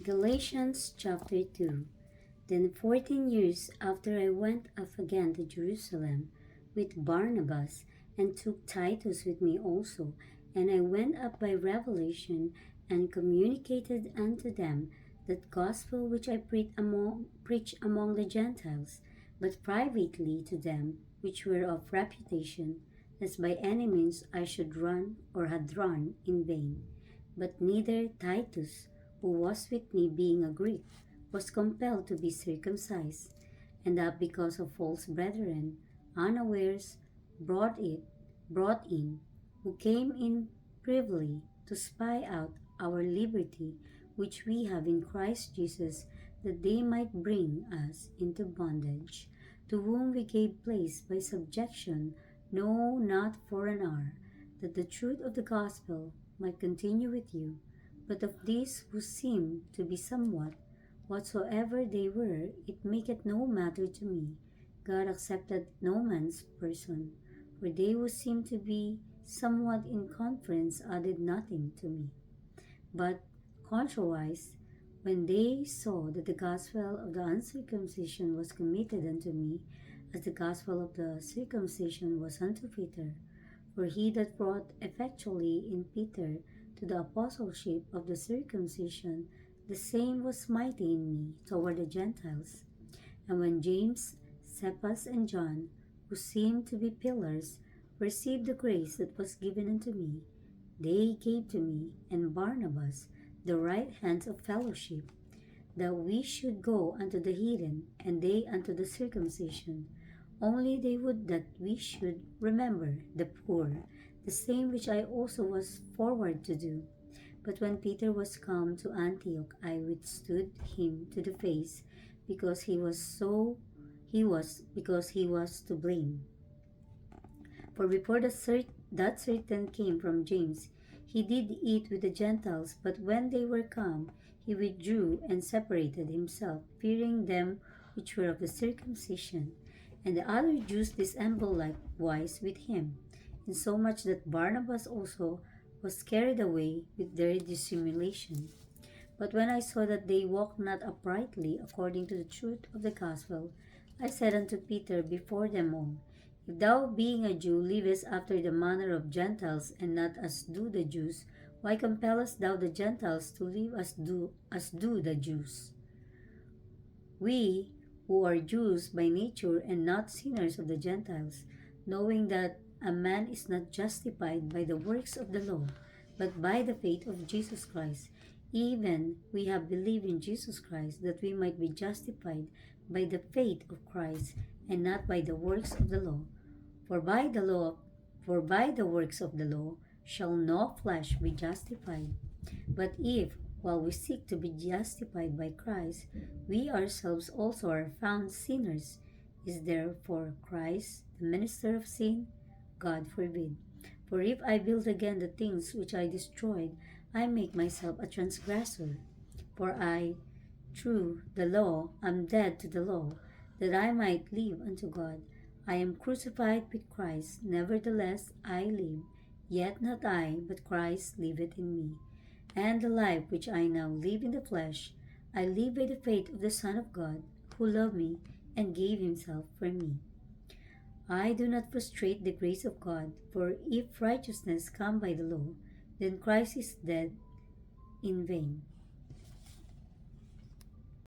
Galatians chapter 2. Then 14 years after I went up again to Jerusalem with Barnabas, and took Titus with me also, and I went up by revelation, and communicated unto them that gospel which I preach among the Gentiles, but privately to them which were of reputation, lest by any means I should run or had run in vain. But neither Titus, who was with me, being a Greek, was compelled to be circumcised, and that because of false brethren, unawares brought in, who came in privily to spy out our liberty which we have in Christ Jesus, that they might bring us into bondage, to whom we gave place by subjection, no, not for an hour, that the truth of the gospel might continue with you. But of these who seem to be somewhat, whatsoever they were, it maketh no matter to me. God accepted no man's person, for they who seemed to be somewhat in conference added nothing to me. But contrariwise, when they saw that the gospel of the uncircumcision was committed unto me, as the gospel of the circumcision was unto Peter, for he that brought effectually in Peter to the apostleship of the circumcision, the same was mighty in me toward the Gentiles. And when James, Cephas, and John, who seemed to be pillars, perceived the grace that was given unto me, they gave to me and Barnabas the right hands of fellowship, that we should go unto the heathen, and they unto the circumcision. Only they would that we should remember the poor, the same which I also was forward to do. But when Peter was come to Antioch, I withstood him to the face, because because he was to blame. For before that certain came from James, he did eat with the Gentiles, but when they were come, he withdrew and separated himself, fearing them which were of the circumcision. And the other Jews dissembled likewise with him, insomuch that Barnabas also was carried away with their dissimulation. But when I saw that they walked not uprightly according to the truth of the gospel, I said unto Peter before them all, If thou, being a Jew, livest after the manner of Gentiles, and not as do the Jews, why compellest thou the Gentiles to live as do the Jews? We, who are Jews by nature, and not sinners of the Gentiles, knowing that a man is not justified by the works of the law, but by the faith of Jesus Christ, even we have believed in Jesus Christ, that we might be justified by the faith of Christ, and not by the works of the law. For by the works of the law shall no flesh be justified. But if, while we seek to be justified by Christ, we ourselves also are found sinners, is therefore Christ the minister of sin? God forbid. For if I build again the things which I destroyed, I make myself a transgressor. For I, through the law, am dead to the law, that I might live unto God. I am crucified with Christ, nevertheless I live, yet not I, but Christ liveth in me. And the life which I now live in the flesh, I live by the faith of the Son of God, who loved me and gave himself for me. I do not frustrate the grace of God, for if righteousness come by the law, then Christ is dead in vain.